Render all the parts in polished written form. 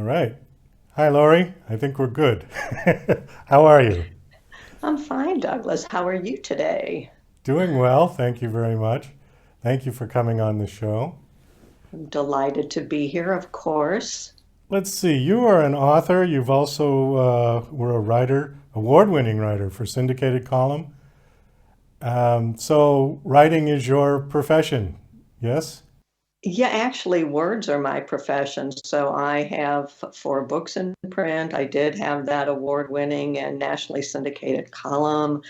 All right. Hi, Lorie. I think we're good. How are you? I'm fine, Douglas. How are you today? Doing well. Thank you very much. Thank you for coming on the show. I'm delighted to be here, of course. Let's see. You are an author. You've also were a writer, award-winning writer for syndicated column. So writing is your profession, yes? Yeah, actually, words are my profession. So I have four books in print. I did have that award-winning and nationally syndicated column.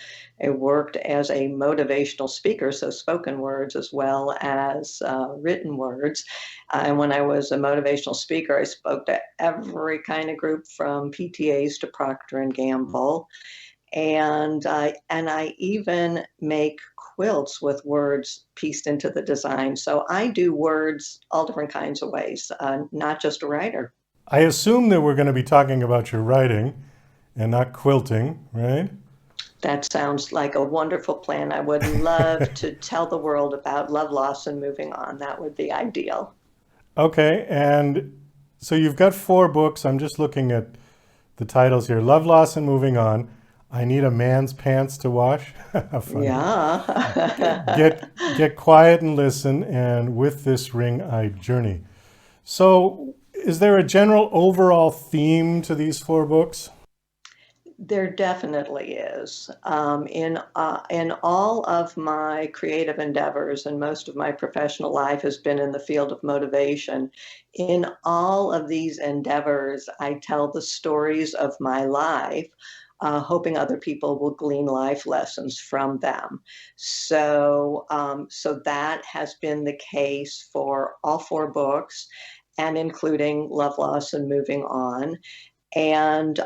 I worked as a motivational speaker, so spoken words as well as written words. And when I was a motivational speaker, I spoke to every kind of group from PTAs to Procter and Gamble. And I even make quilts with words pieced into the design. So I do words all different kinds of ways, not just a writer. I assume that we're going to be talking about your writing and not quilting, right? That sounds like a wonderful plan. I would love to tell the world about love, loss, and moving on. That would be ideal. Okay, and so you've got four books. I'm just looking at the titles here: Love, Loss, and Moving On. I Need a Man's Pants to Wash. Funny. Yeah. Get quiet and listen, and with this ring I journey. So, is there a general overall theme to these four books? There definitely is. In all of my creative endeavors, and most of my professional life has been in the field of motivation. In all of these endeavors, I tell the stories of my life, hoping other people will glean life lessons from them. So that has been the case for all four books, and including Love, Loss, and Moving On, and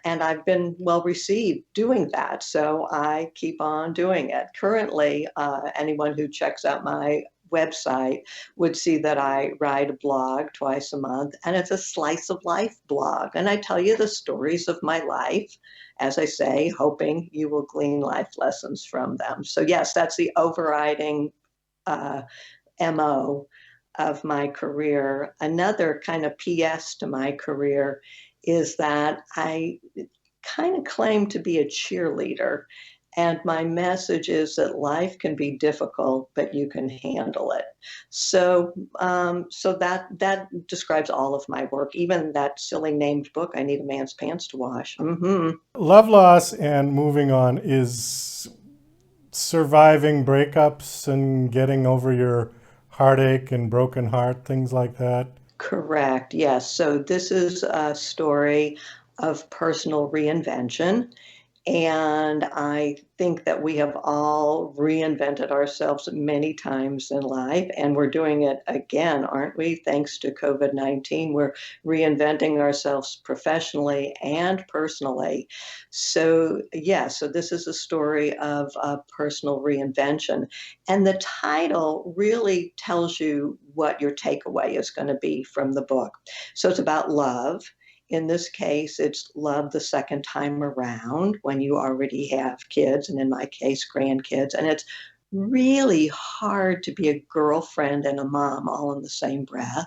I've been well received doing that, so I keep on doing it. Currently, anyone who checks out my website would see that I write a blog twice a month, and it's a slice of life blog, and I tell you the stories of my life, as I say, hoping you will glean life lessons from them. So yes, that's the overriding uh, MO of my career. Another kind of PS to my career is that I kind of claim to be a cheerleader. And my message is that life can be difficult, but you can handle it. So that describes all of my work. Even that silly named book, I Need a Man's Pants to Wash. Love, Loss, and Moving On is surviving breakups and getting over your heartache and broken heart, things like that. Correct. Yes. So this is a story of personal reinvention. And I think that we have all reinvented ourselves many times in life, and we're doing it again, aren't we? Thanks to COVID-19, we're reinventing ourselves professionally and personally. So, yeah, so this is a story of personal reinvention. And the title really tells you what your takeaway is going to be from the book. So, it's about love. In this case, it's love the second time around when you already have kids, and in my case, grandkids. And it's really hard to be a girlfriend and a mom all in the same breath.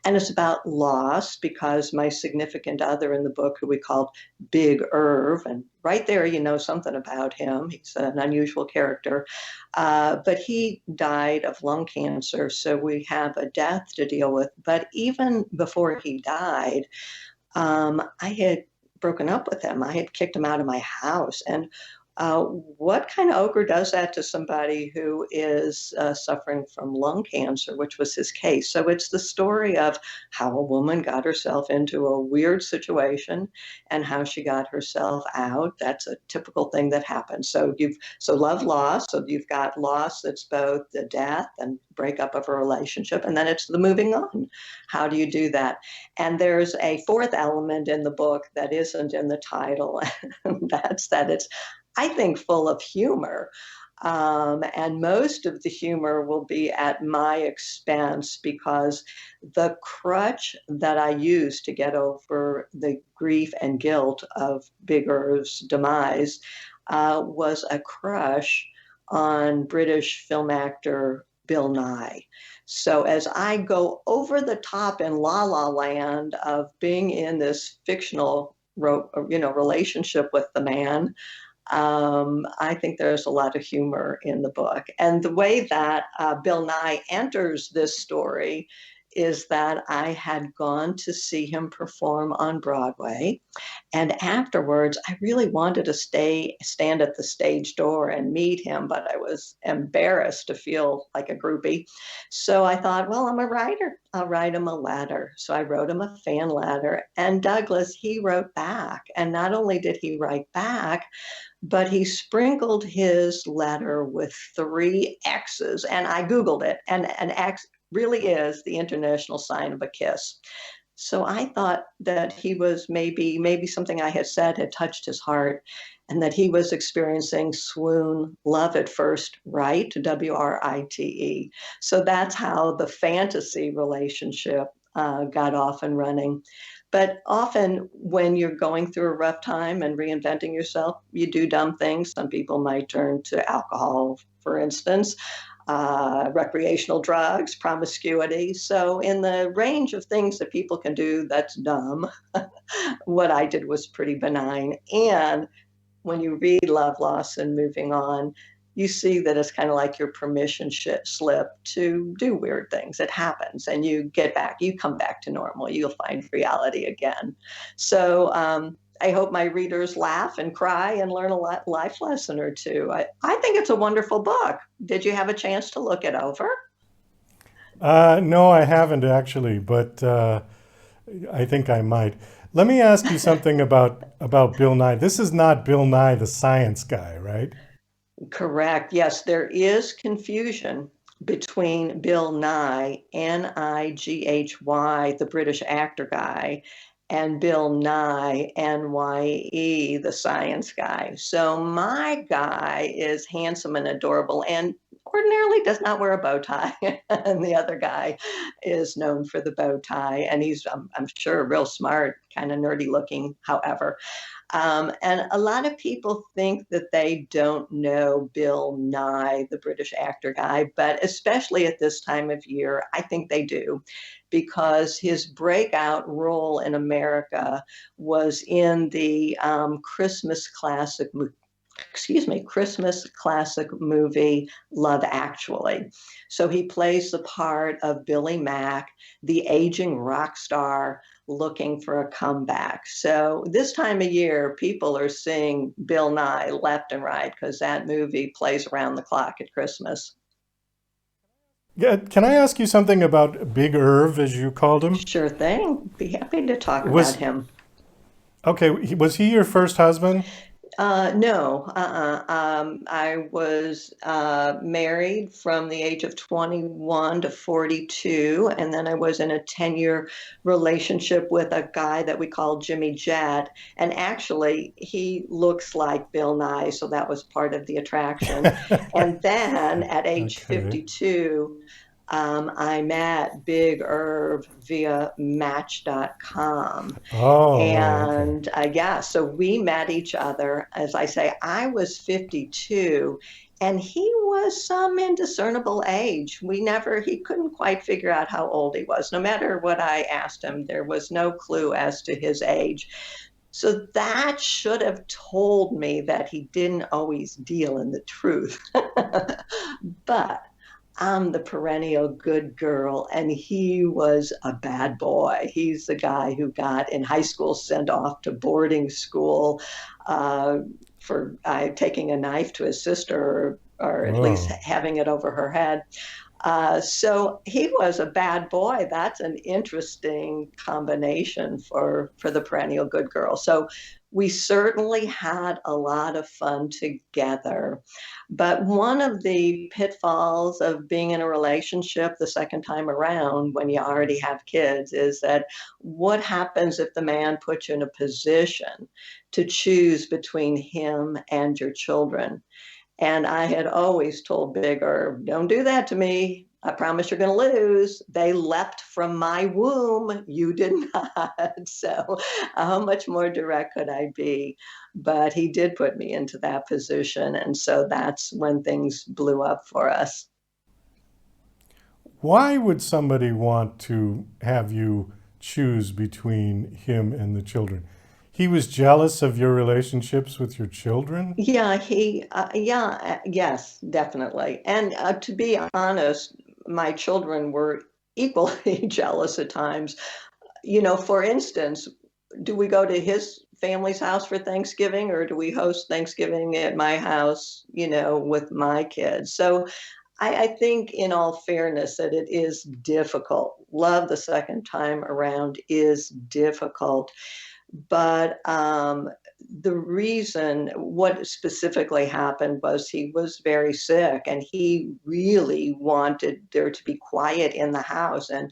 And it's about loss because my significant other in the book, who we called Big Irv, and right there you know something about him. He's an unusual character, but he died of lung cancer. So we have a death to deal with. But even before he died, I had broken up with him. I had kicked him out of my house. And what kind of ogre does that to somebody who is suffering from lung cancer, which was his case? So it's the story of how a woman got herself into a weird situation and how she got herself out. That's a typical thing that happens. So love loss. So you've got loss that's both the death and breakup of a relationship, and then it's the moving on. How do you do that? And there's a fourth element in the book that isn't in the title, and that's that it's, I think, full of humor. And most of the humor will be at my expense because the crutch that I used to get over the grief and guilt of Big Irv's demise was a crush on British film actor Bill Nye. So as I go over the top in La La Land of being in this fictional relationship with the man, I think there's a lot of humor in the book. And the way that Bill Nye enters this story is that I had gone to see him perform on Broadway. And afterwards, I really wanted to stand at the stage door and meet him, but I was embarrassed to feel like a groupie. So I thought, well, I'm a writer. I'll write him a letter. So I wrote him a fan letter. And Douglas, he wrote back. And not only did he write back, but he sprinkled his letter with 3 X's. And I Googled it, and an X really is the international sign of a kiss. So I thought that he was maybe something I had said had touched his heart, and that he was experiencing swoon, love at first right, WRITE. So that's how the fantasy relationship got off and running. But often when you're going through a rough time and reinventing yourself, you do dumb things. Some people might turn to alcohol, for instance, recreational drugs, promiscuity. So in the range of things that people can do that's dumb, what I did was pretty benign. And when you read Love, Loss, and Moving On, you see that it's kind of like your permission slip to do weird things. It happens, and you come back to normal. You'll find reality again. So I hope my readers laugh and cry and learn a life lesson or two. I think it's a wonderful book. Did you have a chance to look it over? No, I haven't actually, but I think I might. Let me ask you something about Bill Nye. This is not Bill Nye, the science guy, right? Correct. Yes, there is confusion between Bill Nye, Nighy, the British actor guy, and Bill Nye, Nye, the science guy. So my guy is handsome and adorable and ordinarily does not wear a bow tie. And the other guy is known for the bow tie. And he's, I'm sure, real smart, kind of nerdy looking, however. And a lot of people think that they don't know Bill Nye, the British actor guy, but especially at this time of year, I think they do, because his breakout role in America was in the Christmas classic movie Love Actually. So he plays the part of Billy Mack, the aging rock star looking for a comeback. So this time of year, people are seeing Bill Nye left and right because that movie plays around the clock at Christmas. Yeah, can I ask you something about Big Irv, as you called him? Sure thing. Be happy to talk about Was him. okay. Was he your first husband? No, I was married from the age of 21 to 42, and then I was in a 10-year relationship with a guy that we call Jimmy Jet. And actually, he looks like Bill Nye, so that was part of the attraction. And then at age Okay. 52, I met Big Irv via Match.com. Oh, okay. And yeah, so we met each other. As I say, I was 52 and he was some indiscernible age. He couldn't quite figure out how old he was. No matter what I asked him, there was no clue as to his age. So that should have told me that he didn't always deal in the truth. But I'm the perennial good girl, and he was a bad boy. He's the guy who got in high school sent off to boarding school uh, for taking a knife to his sister, or at least Oh, having it over her head. So he was a bad boy. That's an interesting combination for the perennial good girl. So we certainly had a lot of fun together. But one of the pitfalls of being in a relationship the second time around when you already have kids is that what happens if the man puts you in a position to choose between him and your children? And I had always told Big Irv, don't do that to me. I promise you're going to lose. They leapt from my womb. You did not. So, how much more direct could I be? But he did put me into that position. And so that's when things blew up for us. Why would somebody want to have you choose between him and the children? He was jealous of your relationships with your children? Yes, definitely. And to be honest, my children were equally jealous at times. For instance, do we go to his family's house for Thanksgiving or do we host Thanksgiving at my house, with my kids? So I think, in all fairness, that it is difficult. Love the second time around is difficult. But the reason, what specifically happened was he was very sick and he really wanted there to be quiet in the house. And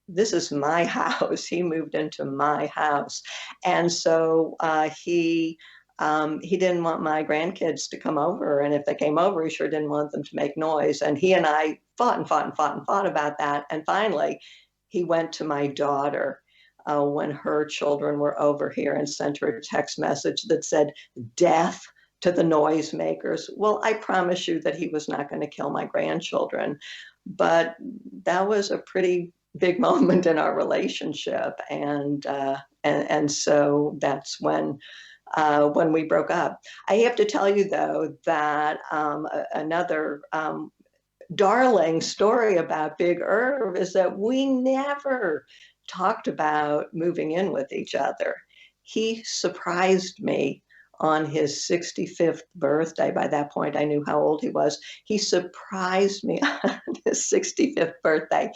this is my house. He moved into my house. And so he didn't want my grandkids to come over. And if they came over, he sure didn't want them to make noise. And he and I fought and fought and fought and fought about that. And finally, he went to my daughter when her children were over here and sent her a text message that said, "Death to the noisemakers." Well, I promise you that he was not going to kill my grandchildren. But that was a pretty big moment in our relationship. And so that's when we broke up. I have to tell you, though, that another darling story about Big Irv is that we never talked about moving in with each other. He surprised me on his 65th birthday. By that point, I knew how old he was. He surprised me on his 65th birthday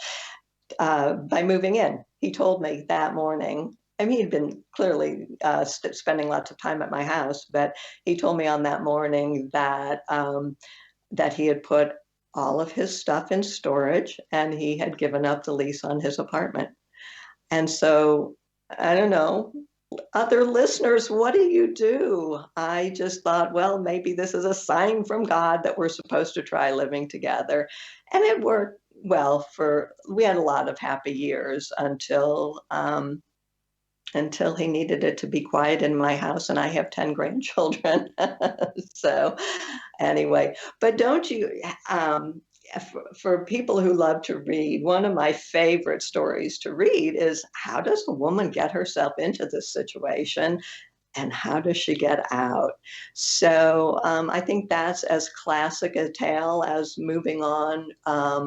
by moving in. He told me that morning. I mean, he'd been clearly spending lots of time at my house, but he told me on that morning that he had put all of his stuff in storage and he had given up the lease on his apartment. And so, I don't know, other listeners, what do you do? I just thought, well, maybe this is a sign from God that we're supposed to try living together. And it worked well. We had a lot of happy years until he needed it to be quiet in my house, and I have 10 grandchildren. So anyway, but don't you, for people who love to read, one of my favorite stories to read is, how does a woman get herself into this situation and how does she get out? So I think that's as classic a tale as moving on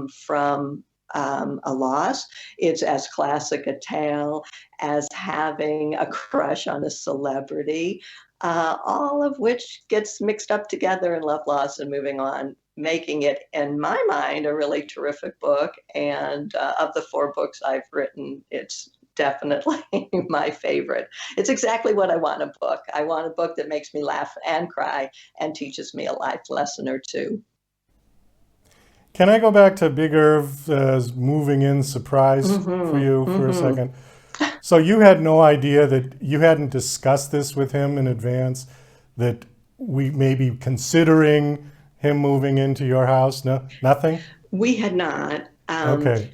from a loss. It's as classic a tale as having a crush on a celebrity, all of which gets mixed up together in Love, Loss, and Moving On, making it, in my mind, a really terrific book. And of the 4 books I've written, it's definitely my favorite. It's exactly what I want in a book. I want a book that makes me laugh and cry and teaches me a life lesson or two. Can I go back to Big Irv's moving in surprise for Mm-hmm, you for a mm-hmm. second? So you had no idea, that you hadn't discussed this with him in advance, that we may be considering him moving into your house? No, nothing? We had not. Okay.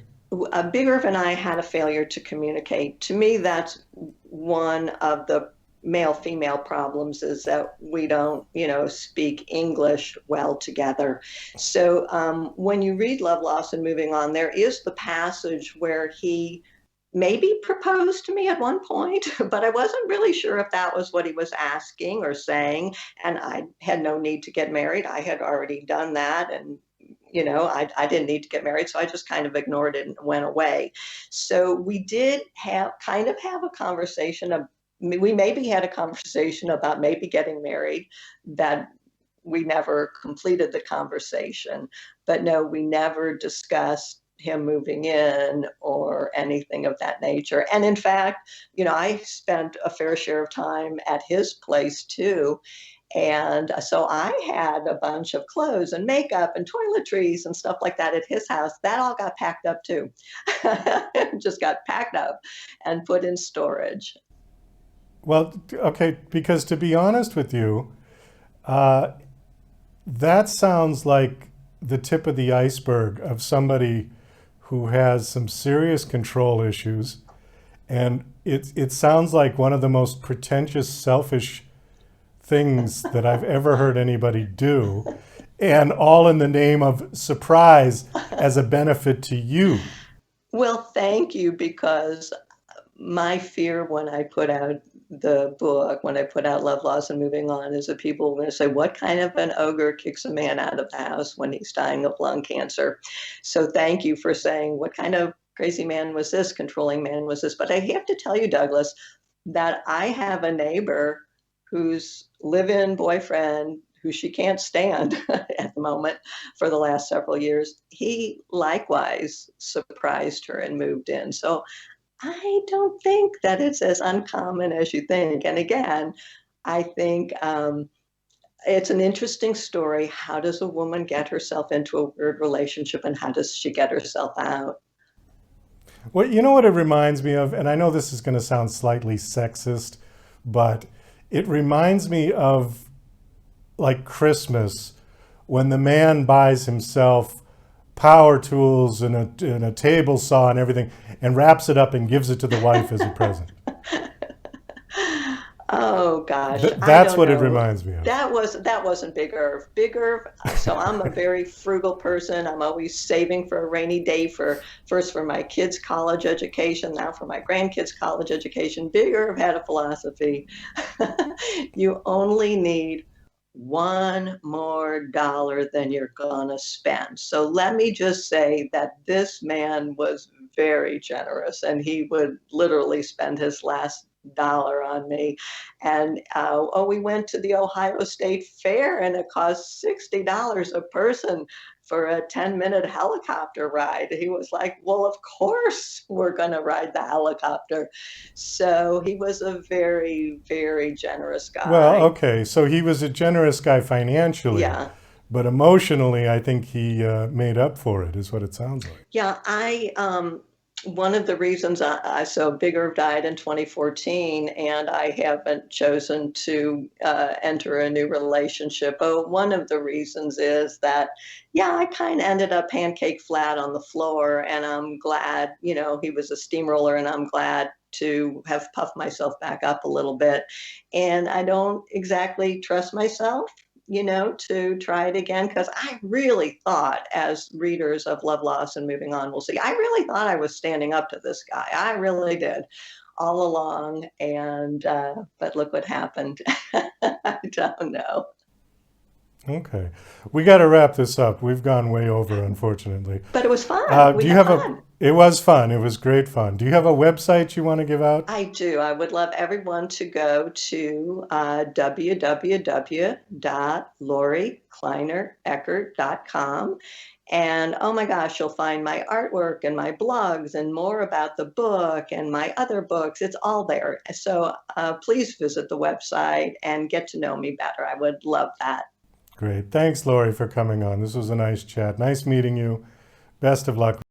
Big Irv and I had a failure to communicate. To me, that's one of the male-female problems, is that we don't, speak English well together. So when you read Love, Loss, and Moving On, there is the passage where he maybe proposed to me at one point, but I wasn't really sure if that was what he was asking or saying. And I had no need to get married. I had already done that. And I didn't need to get married, so I just kind of ignored it and went away. So we did have a conversation. We maybe had a conversation about maybe getting married, that we never completed the conversation. But no, we never discussed him moving in or anything of that nature. And in fact, I spent a fair share of time at his place too. And so I had a bunch of clothes and makeup and toiletries and stuff like that at his house. That all got packed up too. Just got packed up and put in storage. Well, okay, because to be honest with you, uh, that sounds like the tip of the iceberg of somebody who has some serious control issues. And it sounds like one of the most pretentious, selfish things that I've ever heard anybody do. and all in the name of surprise as a benefit to you. Well, thank you, because my fear when I put out the book, when I put out Love, Loss, and Moving On, is that people are going to say, what kind of an ogre kicks a man out of the house when he's dying of lung cancer? So thank you for saying, what kind of crazy man was this, controlling man was this? But I have to tell you, Douglas, that I have a neighbor whose live-in boyfriend, who she can't stand at the moment for the last several years, he likewise surprised her and moved in. So I don't think that it's as uncommon as you think. And again, I think it's an interesting story. How does a woman get herself into a weird relationship, and how does she get herself out? Well, you know what it reminds me of, and I know this is going to sound slightly sexist, but it reminds me of like Christmas when the man buys himself power tools and a table saw and everything and wraps it up and gives it to the wife as a present. Oh gosh, I That's don't what it know. reminds me of. That wasn't Big Irv. Big Irv. So I'm a very frugal person. I'm always saving for a rainy day, for first for my kids' college education, now for my grandkids' college education. Big Irv had a philosophy: you only need one more dollar than you're gonna spend. So let me just say that this man was very generous, and he would literally spend his last dollar on me. And we went to the Ohio State Fair, and it cost $60 a person for a 10-minute helicopter ride. He was like, well, of course we're going to ride the helicopter. So he was a very, very generous Well, guy. okay, so he was a generous guy financially, Yeah. but emotionally, I think he made up for it, is what it sounds like. Yeah, one of the reasons so Big Irv died in 2014, and I haven't chosen to enter a new relationship. But one of the reasons is that, yeah, I kind of ended up pancake flat on the floor, and I'm glad, he was a steamroller, and I'm glad to have puffed myself back up a little bit. And I don't exactly trust myself, to try it again, because I really thought, as readers of Love, Loss, and Moving On will see, I really thought I was standing up to this guy. I really did, all along. And but look what happened. I don't know. Okay, we got to wrap this up. We've gone way over, unfortunately. But it was fun. We Do you had have a? fun. It was fun. It was great fun. Do you have a website you want to give out? I do. I would love everyone to go to www.loriekleinereckert.com. And oh my gosh, you'll find my artwork and my blogs and more about the book and my other books. It's all there. So please visit the website and get to know me better. I would love that. Great. Thanks, Lorie, for coming on. This was a nice chat. Nice meeting you. Best of luck.